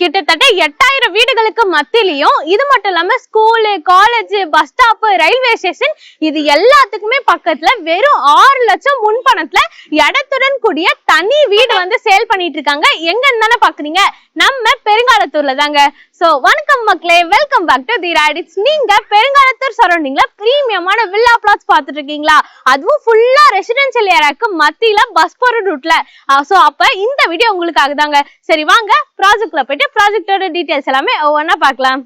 கிட்டத்தட்ட 8000 வீடுகளுக்கு மத்தியிலையும் இது மட்டும் இல்லாம school, college, bus stop, railway station இது எல்லாத்துக்குமே பக்கத்துல வெறும் 6 லட்சம் முன்பணத்துல இடத்துடன் கூடிய தனி வீடு வந்து சேல் பண்ணிட்டு இருக்காங்க. எங்கன்னு தானே பாக்குறீங்க, நம்ம பெருங்காலத்தூர்ல தாங்க. சோ வணக்கம் மக்களே, வெல்கம் பேக் டு தி ராடிட்ஸ். நீங்க பெருங்காலத்தூர் சரௌண்டிங்ல பிரீமியமான வில்லா பிளாட்ஸ் பாத்துட்டு இருக்கீங்களா? அதுவும் ஃபுல்லா ரெசிடென்சியல் ஏரியாக்கு மத்தியில பஸ் போற ரூட்ல. சோ அப்ப இந்த வீடியோ உங்களுக்காக தாங்க. சரி வாங்க ப்ராஜெக்ட்ல போயிட்டு ப்ராஜெக்டோட டீடைல்ஸ் எல்லாமே ஒவ்வொன்னா பார்க்கலாம்.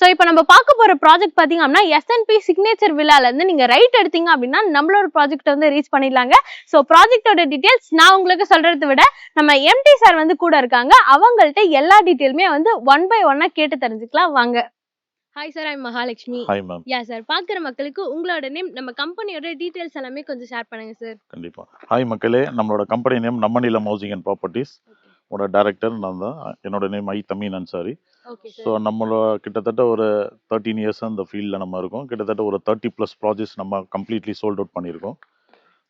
சோ இப்போ நம்ம பார்க்க போற ப்ராஜெக்ட் பாத்தீங்க அப்படின்னா எஸ்என்பி சிக்னேச்சர் வில்லால இருந்து நீங்க ரைட் எடுத்தீங்க அப்படின்னா நம்மளோட ப்ராஜெக்ட் வந்து ரீச் பண்ணிடலாங்க. சோ ப்ராஜெக்டோட டீடைல்ஸ் நான் உங்களுக்கு சொல்றதை விட நம்ம எம்டி சார் வந்து கூட இருக்காங்க. அவங்கள்ட்ட எல்லா டீடைலுமே வந்து 1 by 1 கேட்டு தெரிஞ்சுக்கலாம் வாங்க. Hi sir, I'm Mahalakshmi. Hi ma'am. Yeah sir, பாக்குற மக்களுக்கு உங்களோட நேம், நம்ம கம்பெனியோட டீடைல்ஸ் எல்லாமே கொஞ்சம் ஷேர் பண்ணுங்க சார். கண்டிப்பா. ஹாய் மக்களே, நம்மளோட கம்பெனி நேம் நம்ம நிலம் ஹவுசிங் அண்ட் ப்ராப்பர்ட்டிஸ். ஓட டைரக்டர் நான் தான். என்னோட நேம் ஐ தமீன் அன்சாரி. ஸோ நம்மளோட கிட்டத்தட்ட ஒரு 13 இயர்ஸ் அந்த ஃபீல்டில் நம்ம இருக்கோம். கிட்டத்தட்ட ஒரு 30+ ப்ராஜெக்ட்ஸ் நம்ம கம்ப்ளீட்லி சோல்ட் அவுட் பண்ணியிருக்கோம்.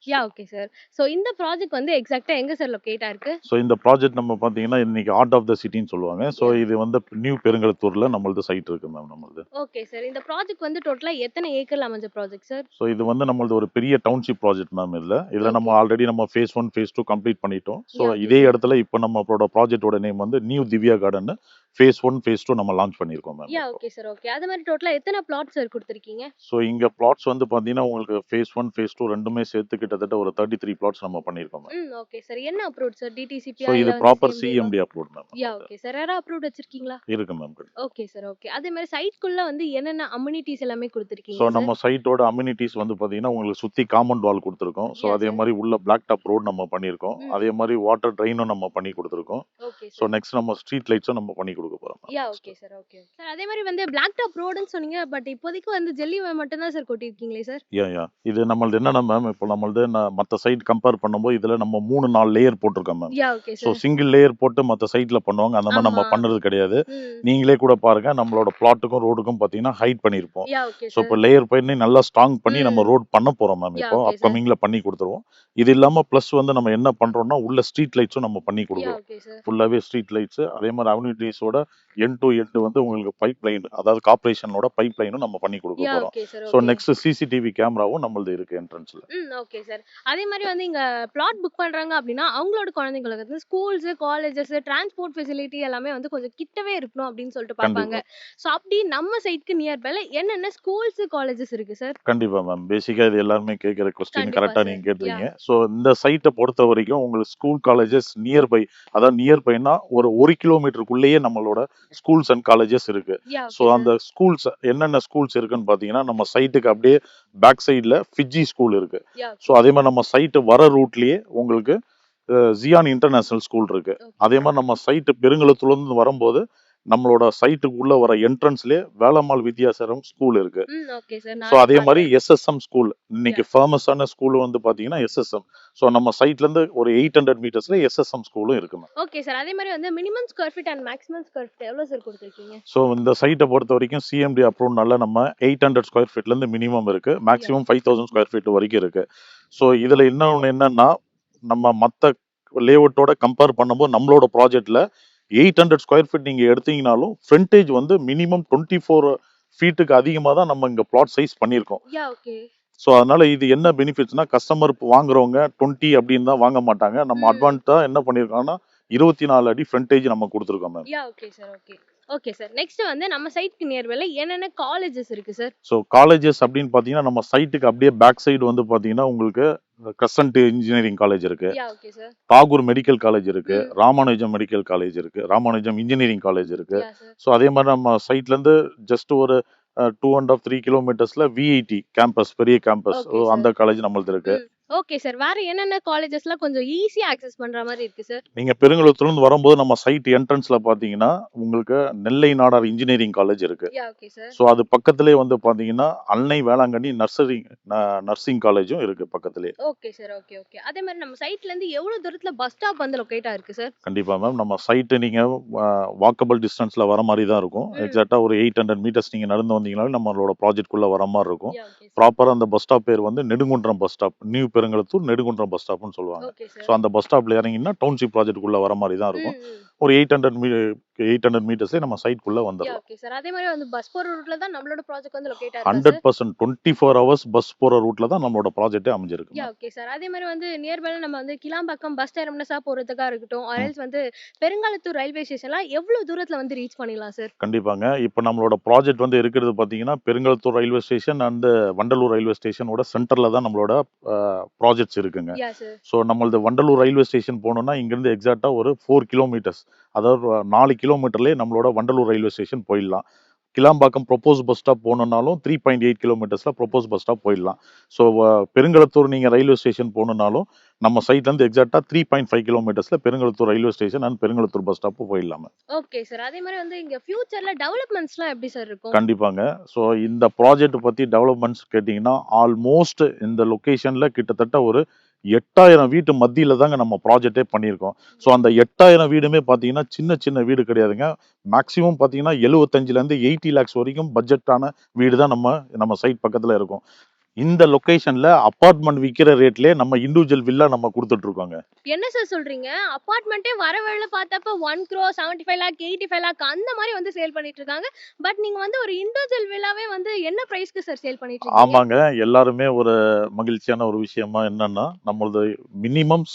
யா ஓகே சார். சோ இந்த ப்ராஜெக்ட் வந்து எக்ஸாக்ட்டா எங்க சார் லொகேட் ஆயிருக்கு? ஸோ இந்த ப்ராஜெக்ட் நம்ம பார்த்தீங்கன்னா இன்னைக்கு ஹார்ட் ஆஃப் த சிட்டின்னு சொல்லுவாங்க. ஸோ இது வந்து நியூ பெருங்கலத்தூர்ல நம்மளது சைட் இருக்கு மேம். நம்மளது ஓகே சார். இந்த ப்ராஜெக்ட் வந்து டோட்டலா எத்தனை ஏக்கர்ல அமைஞ்ச ப்ராஜெக்ட் சார்? ஸோ இது வந்து நம்மளது ஒரு பெரிய டவுன்ஷிப் ப்ராஜெக்ட் மேம். இதுல நம்ம ஆல்ரெடி நம்ம ஃபேஸ் 1 ஃபேஸ் 2 கம்ப்ளீட் பண்ணிட்டோம். ஸோ இதே இடத்துல இப்போ நம்மளோட ப்ராஜெக்டோட நேம் வந்து new Divya garden phase 1 phase 2 நம்ம லான்ச் பண்ணியிருக்கோம் ma'am. Yeah okay sir. Okay, அது மாதிரி டோட்டலா எத்தனை பிளாட்ஸ் சார் கொடுத்திருக்கீங்க? ஸோ இங்க பிளாட்ஸ் வந்து பாத்தீங்கன்னா உங்களுக்கு ஃபேஸ் 1 ஃபேஸ் 2 ரெண்டுமே சேர்த்து கிட்டத்தட்ட ஒரு 33 பிளாட்ஸ் நம்ம பண்ணியிருக்கோம் மேம். Okay sir. என்ன அப்ரூவ்ட் சார்? டிடிசிபி? ஸோ இது proper CMD approved ma'am. Yeah okay sir. வேற அப்ரூவ்ட் வச்சிருக்கீங்களா? இருக்கு மேம். Okay sir. ஓகே, அதே மாதிரி சைட்க்குள்ள வந்து என்னென்ன அம்யூனிட்டிஸ் எல்லாமே கொடுத்திருக்கீங்க? ஸோ நம்ம சைட்டோட அம்யூனிட்டிஸ் வந்து பாத்தீங்கன்னா உங்களுக்கு சுத்தி காம்பவுண்ட் வால் கொடுத்துருக்கோம். ஸோ அதே மாதிரி உள்ள பிளாக் டாப் ரோட் நம்ம பண்ணியிருக்கோம். அதே மாதிரி வாட்டர் ட்ரெயினும் நம்ம பண்ணி கொடுத்துருக்கோம். ஸோ நெக்ஸ்ட் நம்ம ஸ்ட்ரீட் லைட்ஸும் நம்ம பண்ணி கொடுக்க போறோம். யா ஓகே சார். ஓகே சார், அதே மாதிரி வந்து பிளாக் டாப் ரோடுன்னு சொன்னீங்க, பட் இப்போதைக்கு வந்து ஜெல்லி மட்டும் தான் சார் கொட்டிருக்கீங்களே சார்? யா இது நம்மளது என்னன்னா மேம், இப்போ நம்மளது மற்ற சைட் கம்பேர் பண்ணும்போது இதுல நம்ம 3-4 லேயர் போட்டிருக்கோம் ma'am. Yeah okay so sir. Single layer போட்டு மற்ற சைட்ல பண்ணுவாங்க, அந்த மாதிரி நம்ம பண்றது கிடையாது. நீங்களே கூட பாருங்க, நம்மளோட பிளாட்டுக்கும் ரோடுக்கும் பாத்தீங்கன்னா ஹைட் பண்ணிருப்போம். Yeah okay so sir. இப்போ லேயர் பண்ணி நல்லா ஸ்ட்ராங் பண்ணி நம்ம ரோட் பண்ண போறோம் மேம். இப்போ okay, அப்கமிங்ல பண்ணி கொடுத்துருவோம். இது இல்லாம பிளஸ் வந்து நம்ம என்ன பண்றோம்னா உள்ள ஸ்ட்ரீட் லைட்ஸும் நம்ம பண்ணி யா கொடுக்குறோம். Okay sir. ஃபுல்லாவே ஸ்ட்ரீட் லைட்ஸ். அதே மாதிரி அம்யூனிட்டிஸோட எண்ட் டு எண்ட் வந்து உங்களுக்கு பைப் லைன், அதாவது கார்ப்பரேஷனோட பைப் லைனும் நம்ம பண்ணி கொடுக்க யா போறோம். Okay sir. So okay. Next CCTV கேமராவும் நம்மளது இருக்கு என்ட்ரன்ஸ்ல. Okay sir. அதே மாதிரி வந்து இங்க பிளாட் புக் பண்றாங்க அப்படின்னா அவங்களோட குழந்தைங்களுக்கு வந்து ஸ்கூல்ஸ், காலேஜஸ், டிரான்ஸ்போர்ட் ஃபெசிலிட்டி எல்லாமே வந்து கொஞ்சம் கிட்டவே இருக்கணும் அப்படின்னு சொல்லிட்டு பார்ப்பாங்க. சோ அப்படி நம்ம சைட்க்கு நியர்பைல என்னென்ன ஸ்கூல்ஸ், காலேஜஸ் இருக்கு சார்? கண்டிப்பா மேம். பேசிக்கா இது எல்லாருமே கேட்கிற கொஸ்டின் கண்டிப்பா கரெக்டா சார். நீங்க கேட்டீங்க. ஸோ இந்த சைட்டை பொறுத்த வரைக்கும் உங்களுக்கு ஸ்கூல் காலேஜஸ் நியர்பை, அதாவது நியர்பைனா ஒரு 1 கிலோமீட்டருக்குள்ளேயே நம்மளோட ஸ்கூல்ஸ் அண்ட் காலேஜஸ் இருக்கு. யா ஸோ ஓகே அந்த ஸ்கூல்ஸ் என்னென்ன ஸ்கூல்ஸ் இருக்குன்னு பாத்தீங்கன்னா நம்ம சைட்டுக்கு அப்படியே பேக் சைட்ல ஃபிஜி ஸ்கூல் இருக்கு. யா ஸோ அதே மாதிரி நம்ம சைட்டு வர ரூட்லயே உங்களுக்கு ஜியான் இன்டர்நேஷனல் ஸ்கூல் இருக்கு. அதே மாதிரி நம்ம சைட்டு பெருங்குளத்துல இருந்து வரும்போது நம்மளோட சைட்டுக்கு உள்ள வர என்ட்ரன்ஸ்லயே வேலம்மாள் வித்யாசாரம் ஸ்கூல் இருக்கு. Okay sir. ஸோ அதே மாதிரி எஸ்எஸ்எம் ஸ்கூல் இன்னைக்கு ஃபேமஸான ஸ்கூல் வந்து பாத்தீங்கன்னா எஸ்எஸ்எம். ஸோ நம்ம சைட்ல இருந்து ஒரு 800 மீட்டர்ஸ்ல எஸ்எஸ்எம் ஸ்கூலும் இருக்கு. Okay sir. அதே மாதிரி வந்து minimum square feet and maximum square feet எவ்வளவு சார் கொடுத்திருக்கீங்க? ஸோ இந்த சைட்டை பொறுத்த வரைக்கும் சிஎம்டி அப்ரூவ்னால நம்ம 800 ஸ்கொயர் ஃபீட்ல இருந்து மினிமம் இருக்கு, மேக்ஸிமம் 5000 ஸ்கொயர் ஃபீட் வரைக்கும் இருக்கு. ஸோ இதுல இன்னொன்னு என்னன்னா நம்ம மற்ற லேஅவுட்டோட கம்பேர் பண்ணும்போது நம்மளோட ப்ராஜெக்ட்ல 800 ஸ்கொயர் ஃபீட் நீங்க எடுத்தீங்கனாலும் ஃப்ரண்டேஜ் வந்து மினிமம் 24 ஃபீட்டுக்கு அதிகமா தான் நம்ம இங்க பிளாட் சைஸ் பண்ணியிருக்கோம். Yeah okay. ஸோ அதனால இது என்ன பெனிஃபிட்ஸ்னா கஸ்டமர் வாங்குறவங்க 20 அப்படின்னு தான் வாங்க மாட்டாங்க. நம்ம அட்வான்ஸா என்ன பண்ணிருக்கோம்னா 24 அடி ஃப்ரண்டேஜ் நம்ம கொடுத்துருக்கோம் ma'am. Yeah okay sir. Okay. Okay sir. Next வந்து நம்ம சைட்க்கு நியர்பைல என்னென்ன காலேஜஸ் இருக்கு சார்? ஸோ காலேஜஸ் அப்படின்னு பாத்தீங்கன்னா நம்ம சைட்டுக்கு அப்படியே பேக் சைடு வந்து பாத்தீங்கன்னா உங்களுக்கு கிரசன்ட் இன்ஜினியரிங் காலேஜ் இருக்கு, yeah okay sir. Tagore medical college இருக்கு, ராமானுஜம் மெடிக்கல் காலேஜ் இருக்கு, ராமானுஜம் இன்ஜினியரிங் காலேஜ் இருக்கு. யா சார். ஸோ அதே மாதிரி நம்ம சைட்ல இருந்து ஜஸ்ட் ஒரு 2.5-3 கிலோமீட்டர்ஸ்ல விஐடி கேம்பஸ், பெரிய கேம்பஸ், ஓகே சார். அந்த காலேஜ் நம்மளது இருக்கு. Okay sir. வேற என்னென்ன காலேஜஸ்லாம் கொஞ்சம் ஈஸியா ஆக்சஸ் பண்ற மாதிரி இருக்கு சார்? நீங்க பெருங்குளத்துல இருந்து வரும்போது நம்ம சைட் என்ட்ரன்ஸ்ல பாத்தீங்கன்னா உங்களுக்கு நெல்லை நாடார் இன்ஜினியரிங் காலேஜ் இருக்கு. Yeah okay sir. ஸோ அது பக்கத்திலே வந்து பாத்தீங்கன்னா அன்னை வேளாங்கண்ணி நர்சிங் காலேஜும் இருக்கு பக்கத்திலே. Okay sir. Okay okay. அதே மாதிரி நம்ம சைட்ல இருந்து எவ்வளவு தூரத்துல பஸ் ஸ்டாப் வந்து லொகேட் ஆயிருக்கு சார்? கண்டிப்பா மேம். நம்ம சைட்டு நீங்க வாக்கபிள் டிஸ்டன்ஸ்ல வர மாதிரி தான் இருக்கும். எக்ஸாக்டா ஒரு 800 மீட்டர்ஸ் நீங்க நடந்து வந்தீங்கனாலும் நம்மளோட ப்ராஜெக்ட் குள்ள வர மாதிரி இருக்கும். Yeah okay sir. ப்ராப்பரா அந்த பஸ் ஸ்டாப் பேர் வந்து Nedunkundram bus stop, new Perungalathur Nedunkundram bus ஸ்டாப்னு சொல்லுவாங்க. Okay so sir. அந்த பஸ் ஸ்டாப்ல இறங்கினா டவுன்ஷிப் ப்ராஜெக்ட்டுக்குள்ள வர மாதிரி தான் இருக்கும். ஒரு 800 மீட்டர்ஸ்லேயே நம்ம சைட்குள்ள வந்துடலாம். Okay sir. அதே மாதிரி வந்து பஸ் போற ரூட்ல தான் நம்மளோட ப்ராஜெக்ட் வந்து லொகேட் ஆயிருக்கு சார். 100% 24 ஹவர்ஸ் பஸ் போற ரூட்ல தான் நம்மளோட ப்ராஜெக்டே அமைஞ்சிருக்கு. Okay sir. அதே மாதிரி வந்து நியர்பைல நம்ம வந்து கிளாம்பாக்கம் பஸ் டெர்மினஸா போறதுக்கா இருக்கட்டும், ம். ஆர் வந்து பெருங்காலத்தூர் ரயில்வே ஸ்டேஷன்லாம் எவ்வளவு தூரத்துல வந்து ரீச் பண்ணிடலாம் சார்? கண்டிப்பாங்க. இப்ப நம்மளோட ப்ராஜெக்ட் வந்து இருக்கிறது பார்த்தீங்கன்னா, Perungalathur railway station and Vandalur railway ஸ்டேஷனோட சென்டர்ல தான் நம்மளோட ப்ராஜெக்ட்ஸ் இருக்குங்க. சார். ஸோ நம்மளது வண்டலூர் ரயில்வே ஸ்டேஷன் போனோம்னா, இங்கேருந்து எக்ஸாக்ட்டா ஒரு 4 கிலோமீட்டர்ஸ், அதாவது 4 கிலோமீட்டர்லயே நம்மளோட வண்டலூர் ரயில்வே ஸ்டேஷன் போயிடலாம். கிளாம்பாக்கம் ப்ரொபோஸ் பஸ் ஸ்டாப் போகணும்னாலும் 3.8 கிலோமீட்டர்ஸ்ல ப்ரொபோஸ் பஸ் ஸ்டாப் போயிடலாம். ஸோ பெருங்களத்தூர் நீங்க ரயில்வே ஸ்டேஷன் போகணும்னாலும் நம்ம சைட்லேருந்து எக்ஸாக்ட்டா 3.5 கிலோமீட்டர்ஸ்ல Perungalathur railway station and Perungalathur bus stop போயிடலாம். Okay sir. அதே மாதிரி வந்து இங்க ஃபியூச்சர்ல டெவலப்மெண்ட்ஸ்லாம் எப்படி சார் இருக்கும்? கண்டிப்பாங்க. ஸோ இந்த ப்ராஜெக்ட் பத்தி டெவலப்மெண்ட்ஸ் கேட்டீங்கன்னா, ஆல்மோஸ்ட் இந்த லொகேஷன்ல கிட்டத்தட்ட ஒரு 8000 வீட்டு மத்தியில தாங்க நம்ம ப்ராஜெக்ட்டே பண்ணியிருக்கோம். ஸோ அந்த 8000 வீடுமே பார்த்தீங்கன்னா, சின்ன சின்ன வீடு கிடையாதுங்க. மேக்ஸிமம் பார்த்தீங்கன்னா 75லேருந்து 80 லேக்ஸ் வரைக்கும் பட்ஜெட்டான வீடு தான் நம்ம சைட் பக்கத்துல இருக்கும். இந்த லொகேஷன்ல அபார்ட்மெண்ட் விக்கிற ரேட்லயே நம்ம இண்டிவிஜுவல் வில்லா நம்ம கொடுத்துட்டு இருக்கோங்க. என்ன சார் சொல்றீங்க? அபார்ட்மெண்ட்டே வர வழில பார்த்தப்ப 1 crore 75 lakh 85 lakh அந்த மாதிரி வந்து சேல் பண்ணிட்டு இருக்காங்க. பட் நீங்க வந்து ஒரு இண்டிவிஜுவல் வில்லாவே வந்து என்ன பிரைஸ்க்கு சார் சேல் பண்ணிட்டு இருக்கீங்க? ஆமாங்க. எல்லாருமே ஒரு மகிழ்ச்சியான ஒரு விஷயமா என்னன்னா, நம்மளது மினிமம்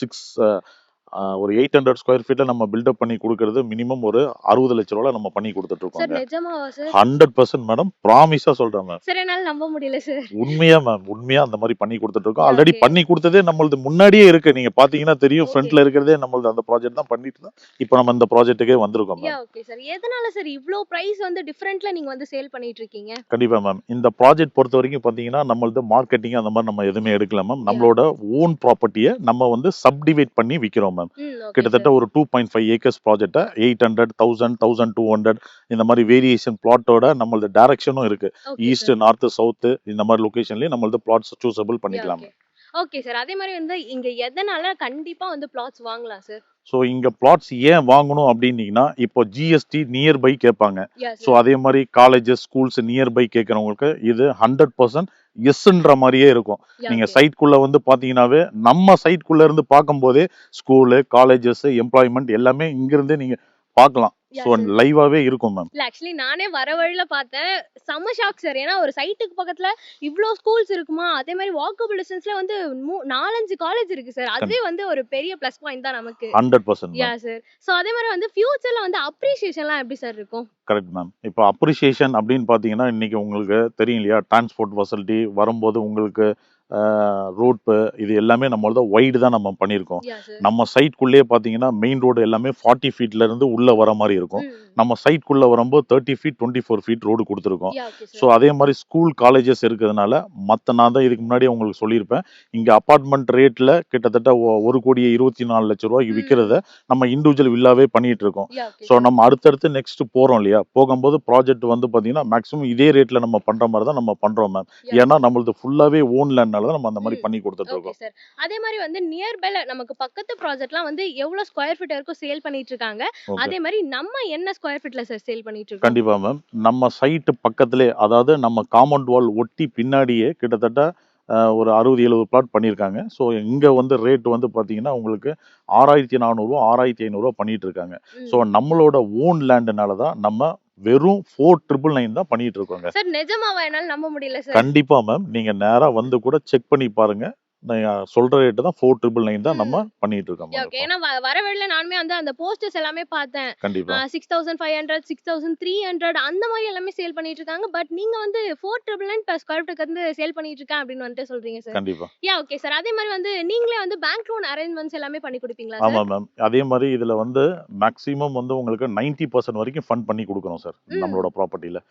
ஒரு 800 ஸ்கொயர் ஃபீட்ல நம்ம பில்டப் பண்ணி குடுக்குறது மினிமம் ஒரு 60 லட்ச ரூபாய்ல நம்ம பண்ணி குடுத்துட்டு சார் இருக்கோங்க. நிஜமாவா சார்? 100% மேடம். ப்ராமிஸா சொல்றேன் மேம். சார் என்னால நம்ப முடியல சார். உண்மையா மேம். உண்மையா அந்த மாரி பண்ணி குடுத்துட்டு இருக்கோம். Yeah, already okay. பண்ணி குடுத்ததே நம்மளது முன்னாடியே இருக்கு. நீங்க பார்த்தீங்கன்னா தெரியும். Okay. ஃப்ரண்ட்ல இருக்கிறதே நம்மளது அந்த ப்ராஜெக்ட் தான் பண்ணிட்டு தான் இப்போ நம்ம இந்த ப்ராஜெக்ட்டுக்கே வந்திருக்கோம் மேம். Okay sir. எதனால சார் இவ்ளோ பிரைஸ் வந்து டிஃபரண்ட்ல நீங்க வந்து சேல் பண்ணிட்டு இருக்கீங்க? கண்டிப்பா மேம். இந்த ப்ராஜெக்ட் பொறுத்தவரைக்கும் பார்த்தீங்கன்னா, நம்மளது மார்க்கெட்டிங் அந்த மாரி நம்ம எதுவுமே எடுக்கல மேம். நம்மளோட ஓன் ப்ராப்பர்ட்டிய நம்ம வந்து சப்டிவைட் பண்ணி விக்கிறோம் மேம். ஓகே கிட்டத்தட்ட சார். ஒரு 2.5 ஏக்கர்ஸ் ப்ராஜெக்ட்ட 800, 1000, 1200 இந்த மாரி வேரியேஷன் பிளாட்டோட நம்மளது டைரக்ஷனும் இருக்கு. Okay east, sir. North, south இந்த மாரி லொகேஷன்லயே நம்மளது பிளாட்ஸ் சூஸபிள் பண்ணிக்கலாம். ஓகே. Okay sir. அதே மாதிரி வந்து இங்க எதனால கண்டிப்பா வந்து பிளாட்ஸ் வாங்கலாம் சார்? ஸோ இங்க பிளாட்ஸ் ஏன் வாங்கணும் அப்படின்னீங்கன்னா, இப்போ ஜிஎஸ்டி நியர்பை கேட்பாங்க. So sir. அதே மாரி காலேஜஸ், ஸ்கூல்ஸ் நியர்பை கேட்கறவங்களுக்கு இது 100% எஸ்ன்ற மாரியே இருக்கும். நீங்க ஓகே. சைட்குள்ள வந்து பார்த்தீங்கன்னாவே, நம்ம சைட்குள்ள இருந்து பார்க்கும்போதே ஸ்கூலு, காலேஜஸ், எம்ப்ளாய்மென்ட் எல்லாமே இங்கிருந்தே நீங்க பார்க்கலாம். So sir. லைவாவே இருக்கும் மேம். இல்ல ஆக்சுவலி நானே வர வழில பார்த்தேன். செம்ம ஷாக் சார். ஏன்னா ஒரு சைட்டுக்கு பக்கத்துல இவ்ளோ ஸ்கூல்ஸ் இருக்குமா? அதே மாதிரி வாக்கபிள் டிஸ்டன்ஸ்ல வந்து 4, 5 காலேஜ் இருக்கு சார். அதுவே வந்து ஒரு பெரிய பிளஸ் பாயிண்ட் தான் நமக்கு. 100% மேம். சார். சோ அதே மாதிரி வந்து ஃபியூச்சர்ல வந்து அப்ரிசியேஷன்லாம் எப்படி சார் இருக்கும்? Correct ma'am. இப்போ அப்ரிசியேஷன் அப்படின்னு பார்த்தீங்கன்னா, இன்னைக்கு உங்களுக்கு தெரியும் இல்லையா? டிரான்ஸ்போர்ட் ஃபெசிலிட்டி வரும்போது உங்களுக்கு ரோட் இது எல்லாமே நம்மளது வைடு தான் நம்ம பண்ணியிருக்கோம். சார். நம்ம சைட்குள்ளேயே பார்த்தீங்கன்னா, மெயின் ரோடு எல்லாமே 40 ஃபீட்ல இருந்து உள்ள வர மாரி இருக்கும். நம்ம சைட்குள்ள வரும்போது 30 ஃபீட், 24 ஃபீட் ரோடு குடுத்துருக்கோம். Okay so sir. அதே மாரி ஸ்கூல், காலேஜஸ் இருக்கிறதுனால நான் தான் இதுக்கு முன்னாடியே உங்களுக்கு சொல்லியிருப்பேன். இங்க அபார்ட்மெண்ட் ரேட்ல கிட்டத்தட்ட 1,24,00,000 ரூபாய்க்கு விக்கிறத நம்ம இண்டிவிஜுவல் வில்லாவே பண்ணிட்டு இருக்கோம். Okay so sir. நம்ம அடுத்தடுத்து நெக்ஸ்ட் போறோம் இல்லையா? போகும்போது ப்ராஜெக்ட் வந்து பார்த்தீங்கன்னா, மேக்ஸிமம் இதே ரேட்ல நம்ம பண்ற மாரி தான் நம்ம பண்றோம் மேம். ஏன்னா நம்மளது ஃபுல்லாவே ஓன் லேண்ட்னால தான் நம்ம அந்த மாரி பண்ணி குடுத்துட்டு ஓகே இருக்கோம். சார். அதே மாதிரி வந்து நியர்பைல நமக்கு பக்கத்து ப்ராஜெக்ட்லாம் வந்து எவ்வளவு ஸ்கொயர் ஃபீட் வரைக்கும் சேல் பண்ணிட்டு இருக்காங்க? ஓகே. அதே மாதிரி நம்ம என்ன ஸ்கொயர் ஃபீட்ல சார் சேல் பண்ணிட்டு இருக்கோம்? கண்டிப்பா மேம். நம்ம சைட் பக்கத்திலே, அதாவது நம்ம காம்பவுண்ட் வால் ஒட்டி பின்னாடியே கிட்டத்தட்ட ஒரு 60, 70 பிளாட் பண்ணியிருக்காங்க. ஸோ இங்க வந்து ரேட் வந்து பார்த்தீங்கன்னா, உங்களுக்கு 6,400 6,500 பண்ணிட்டு இருக்காங்க. ஸோ நம்மளோட ஓன் லேண்ட்னால தான் நம்ம வெறும் 4,999 தான் பண்ணிட்டு இருக்கோங்க. சார் நிஜமாவா? என்னால நம்ப முடியல சார். கண்டிப்பா மேம். நீங்க நேரா வந்து கூட செக் பண்ணி பாருங்க. நான் சொல்ற ரேட் தான் 4,999 தான் நம்ம பண்ணிட்டு இருக்கோம் மேம் ஓகே. இப்போ. ஏன்னா வர வழில நானுமே வந்து அந்த போஸ்டர்ஸ் எல்லாமே பார்த்தேன். கண்டிப்பா. 6,500 6,300 அந்த மாதிரி எல்லாமே சேல் பண்ணிட்டு இருக்காங்க. பட் நீங்க வந்து 4,999 per ஸ்கொயர் ஃபீட்டுக்கு வந்து சேல் பண்ணிட்டு இருக்கேன் அப்படின்னு வந்துட்டு சொல்றீங்க சார். கண்டிப்பா. Okay sir. அதே மாதிரி வந்து நீங்களே வந்து பேங்க் லோன் அரேஞ்ச்மெண்ட்ஸ் எல்லாமே பண்ணி கொடுப்பீங்களா ஆமா சார்? மேம். அதே மாரி இதுல வந்து மேக்ஸிமம் வந்து உங்களுக்கு 90% வரைக்கும் ஃபண்ட் பண்ணி குடுக்குறோம் சார். நம்மளோட ப்ராப்பர்ட்டில.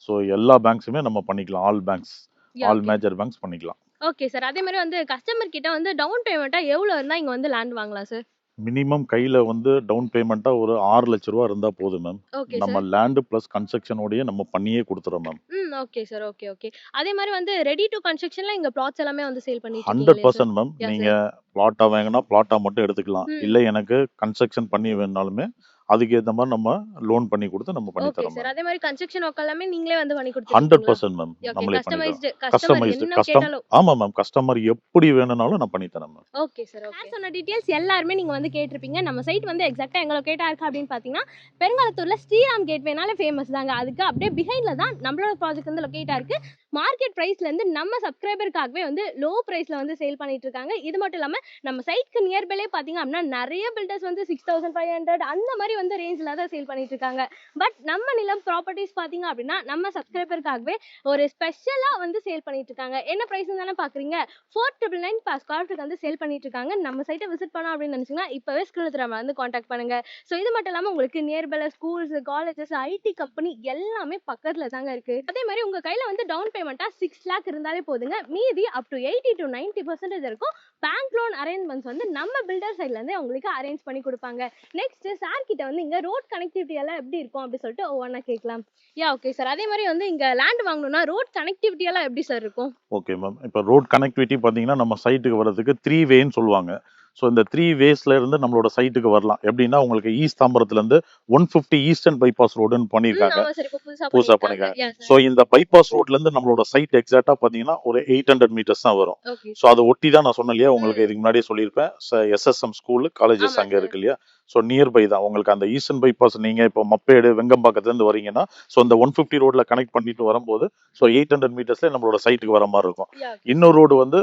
ஸோ எல்லா பேங்க்ஸுமே நம்ம பண்ணிக்கலாம். All banks, all okay. Major banks பண்ணிக்கலாம். Okay sir. அதே மாதிரி வந்து கஸ்டமர் கிட்ட வந்து டவுன் பேமெண்ட்டா எவ்வளவு இருந்தா இங்க வந்து லேண்ட் வாங்கலாம் சார்? மினிமம் கையில வந்து டவுன் பேமெண்ட்டா ஒரு 6 லட்ச ரூபா இருந்தா போதும் மேம். ஓகே நம்ம சார். லேண்ட் பிளஸ் கன்ஸ்ட்ரக்ஷனோடயே நம்ம பண்ணியே குடுத்துறோம் மேம். Okay sir. ஓகே. அதே மாதிரி வந்து ரெடி டு கன்ஸ்ட்ரக்ஷன்ல இங்க பிளாட்ஸ் எல்லாமே வந்து சேல் பண்ணிட்டு இருக்கீங்க இல்லையா சார்? 100% மேம். யா நீங்க சார். பிளாட்டா வாங்குனா பிளாட்டா மட்டும் எடுத்துக்கலாம். ம். இல்ல எனக்கு கன்ஸ்ட்ரக்ஷன் பண்ணி வேணும்னாலுமே அதுக்கு ஏத்த மாதிரி நம்ம லோன் பண்ணி கொடுத்து நம்ம பண்ணி ஓகே தரோம் சார். மேம். அதே மாதிரி கன்ஸ்ட்ரக்ஷன் ஒர்க் எல்லாமே நீங்களே வந்து பண்ணி 100% மேம், ஓகே. நம்மளே பண்ணி தரோம். கஸ்டமைஸ்டு கஸ்டமர் கஸ்டமைஸ்டு என்ன கேட்டாலும். ஆமா மேம், கஸ்டமர் எப்படி வேணும்னாலும் நான் பண்ணி தரேன் மேம். Okay sir. ஓகே. சொன்ன டீடைல்ஸ் எல்லாருமே நீங்க வந்து கேட்டிருப்பீங்க. நம்ம சைட் வந்து எக்ஸாக்ட்டா எங்க லொகேட்டா இருக்கு அப்படின்னு பாத்தீங்கன்னா பெருங்கலத்தூர்ல ஸ்ரீராம் கேட்வேனால ஃபேமஸ் தாங்க. அதுக்கு அப்படியே பிஹைண்ட்ல தான் நம்மளோட ப்ராஜெக்ட் வந்து லொகேட்டா இருக்கு. மார்க்கெட் பிரைஸ்ல இருந்து நம்ம சப்ஸ்கிரைபருக்காகவே வந்து லோ பிரைஸ்ல வந்து சேல் பண்ணிட்டு இருக்காங்க. இது மட்டும் இல்லாம நம்ம சைட்க்கு நியர்பைலே பாத்தீங்க அப்படின்னா நிறைய பில்டர்ஸ் வந்து 6500 அந்த மாதிரி வந்து ரேஞ்சில தான் சேல் பண்ணிட்டு இருக்காங்க. பட் நம்ம நிலம் ப்ராப்பர்ட்டிஸ் பாத்தீங்க அப்படின்னா நம்ம சப்ஸ்கிரைபருக்காகவே ஒரு ஸ்பெஷலா வந்து சேல் பண்ணிட்டு இருக்காங்க. என்ன பிரைஸ் தானே பாக்குறீங்க, 4999 per square feet வந்து சேல் பண்ணிட்டு இருக்காங்க. நம்ம சைட்டை விசிட் பண்ணோம் அப்படின்னு நினைச்சீங்கன்னா இப்பவே ஸ்கிரீன்ல வந்து காண்டாக்ட் பண்ணுங்க. ஸோ இது மட்டும் இல்லாம உங்களுக்கு நியர்பைல ஸ்கூல்ஸ், காலேஜஸ், ஐடி கம்பெனி எல்லாமே பக்கத்துல தாங்க இருக்கு. அதே மாதிரி உங்க கையில வந்து டவுன் பேமெண்டா 6 lakh இருந்தாலே போதுங்க. மீதி அப் டு 80 to 90% இருக்கும். பேங்க் லோன் அரேஞ்ச்மெண்ட்ஸ் வந்து நம்ம பில்டர் சைட்ல இருந்து உங்களுக்கு அரேஞ்ச் பண்ணி கொடுப்பாங்க. நெக்ஸ்ட் சார் கிட்ட வந்து இங்க ரோட் கனெக்டிவிட்டி எல்லாம் எப்படி இருக்கும் அப்படி சொல்லிட்டு ஒவ்வொன்றா கேட்கலாம். Okay sir. அதே மாதிரி வந்து இங்க லேண்ட் வாங்கணும்னா ரோட் கனெக்டிவிட்டி எல்லாம் எப்படி சார் இருக்கும்? ஓகே மேம், இப்போ ரோட் கனெக்டிவிட்டி பார்த்தீங்கன்னா நம்ம சைட்டுக்கு வர்றதுக்கு 3 வேன்னு சொல்லுவாங்க. ஸோ இந்த 3 வேஸ்ல இருந்து நம்மளோட சைட்டுக்கு வரலாம். எப்படின்னா உங்களுக்கு ஈஸ்ட் தாம்பரத்துல இருந்து 150 ஈஸ்டர்ன் பைபாஸ் ரோடுன்னு பண்ணியிருக்காங்க, ஆமா சார். இப்போ புதுசா பண்ணிருக்காங்க. ஸோ இந்த பைபாஸ் ரோட்ல இருந்து நம்மளோட சைட் எக்ஸாக்டா பாத்தீங்கன்னா ஒரு 800 மீட்டர்ஸ் தான் வரும். ஓகே. ஸோ அதை ஒட்டி தான் நான் சொன்னேன் இல்லையா, உங்களுக்கு இதுக்கு முன்னாடியே சொல்லியிருப்பேன், எஸ்எஸ்எம் ஸ்கூல் காலேஜஸ் ஆமா அங்க சார். இருக்கு இல்லையா. ஸோ நியர்பை தான் உங்களுக்கு அந்த ஈஸ்டர்ன் பைபாஸ். நீங்க இப்போ மப்பேடு வெங்கம்பாக்கத்துல இருந்து வரீங்கன்னா ஸோ இந்த 150 ரோட்ல கனெக்ட் பண்ணிட்டு வரும்போது ஸோ 800 மீட்டர்ஸ்ல நம்மளோட சைட்டுக்கு வர மாதிரி இருக்கும். இன்னொரு ரோடு வந்து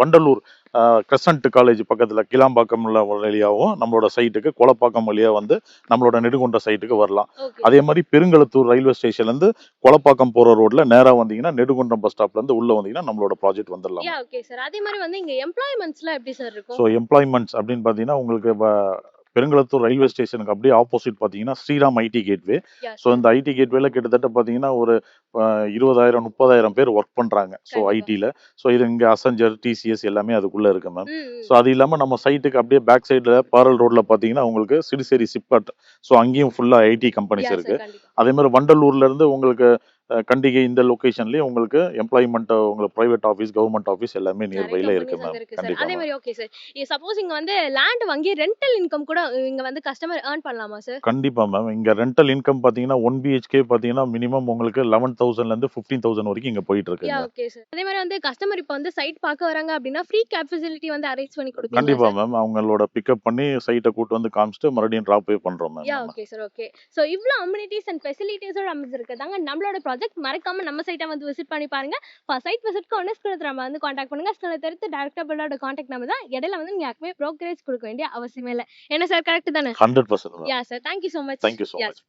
வண்டலூர் கிரசன்ட் காலேஜ் பக்கத்துல கிளாம்பாக்கம் வழியாகவும் நம்மளோட சைட்டுக்கு கொலப்பாக்கம் வழியா வந்து நம்மளோட நெடுங்குன்ற சைட்டுக்கு வரலாம். ஓகே. அதே மாதிரி பெருங்கலத்தூர் ரயில்வே ஸ்டேஷன்ல இருந்து கொலப்பாக்கம் போற ரோட்ல நேரா வந்தீங்கன்னா நெடுங்குன்றம் பஸ் ஸ்டாப்ல இருந்து உள்ள வந்தீங்கன்னா நம்மளோட ப்ராஜெக்ட் வந்துடலாம். Okay sir. அதே மாதிரி வந்து இங்க எம்ப்ளாய்மெண்ட்ஸ்லாம் எப்படி சார் இருக்கும்? ஸோ எம்ப்ளாய்மெண்ட்ஸ் அப்படின்னு பாத்தீங்கன்னா உங்களுக்கு பெருங்கலத்தூர் ரயில்வே ஸ்டேஷனுக்கு அப்படியே ஆப்போசிட் பாத்தீங்கன்னா ஸ்ரீராம் ஐடி கேட்வே. ஸோ இந்த ஐடி கேட்வேல கிட்டத்தட்ட பாத்தீங்கன்னா ஒரு 20,000 30,000 பேர் ஒர்க் பண்றாங்க. ஸோ கண்டிப்பா. ஐடில ஸோ இது இங்க அசஞ்சர், டிசிஎஸ் எல்லாமே அதுக்குள்ள இருக்கு மேம். ம், ம். ஸோ அது இல்லாம நம்ம சைட்டுக்கு அப்படியே பேக் சைடுல பாரல் ரோட்ல பாத்தீங்கன்னா உங்களுக்கு சிறுசேரி சிப்காட். ஸோ அங்கேயும் ஃபுல்லா ஐடி கம்பெனிஸ் இருக்கு. சார் கண்டிப்பா. அதே மாதிரி வண்டலூர்ல இருந்து உங்களுக்கு கண்டிகை இந்த லொகேஷன்லயே உங்களுக்கு எம்ப்ளாய்மெண்ட் உங்களுக்கு பிரைவேட் ஆஃபீஸ், கவர்மெண்ட் ஆஃபீஸ் எல்லாமே நிறைய நியர்பைல இருக்கு கம்பெனிஸ் அங்க மேம். இருக்கு சார். கண்டிப்பா அதே மேம். மாதிரி ஓகே சார். சப்போஸ் இங்க வந்து லேண்ட் வாங்கி ரெண்டல் இன்கம் கூட இங்க வந்து கஸ்டமர் ஏர்ன் பண்ணலாமா சார்? கண்டிப்பா மேம். இங்க ரெண்டல் இன்கம் பாத்தீங்கன்னா 1 பிஹெச்கே பாத்தீங்கன்னா மினிமம் உங்களுக்கு 11,000ல இருந்து 15,000 வரைக்கும் இங்க போயிட்டு இருக்குங்க. Okay sir. அதே மாதிரி வந்து கஸ்டமர் இப்போ வந்து சைட் பார்க்க வராங்க அப்படின்னா ஃப்ரீ கேப் ஃபெசிலிட்டி வந்து அரேஞ்ச் பண்ணி கொடுப்பீங்களா கண்டிப்பா சார்? மேம். அவங்களோட பிக்கப் பண்ணி சைட்டை கூட்டு வந்து காமிச்சிட்டு மறுபடியும் டிராப் பண்றோம் மேம் நம்ம. Okay sir. ஓகே. ஸோ இவ்வளோ அம்யூனிட்டிஸ் அண்ட் ஃபெசிலிட்டிஸோட அமைஞ்சிருக்கதாங்க நம்மளோட ப்ராஜெக்ட். மறக்காம நம்ம சைட்டை வந்து விசிட் பண்ணி பாருங்க. சைட் விசிட்க்கு ஒன்று ஸ்கிரீன்ல நம்ம வந்து காண்டாக்ட் பண்ணுங்க. ஸ்கிரீன்ல தெரித்து டைரக்டா பில்லோட காண்டாக்ட் நம்பர் தான். இடையில வந்து நீங்க யாருக்குமே ப்ரோக்கரேஜ் கொடுக்க வேண்டிய அவசியமே இல்லை. என்ன சார், கரெக்ட் தானே? 100% ma'am. Sir. Thank you so much. Thank you so much.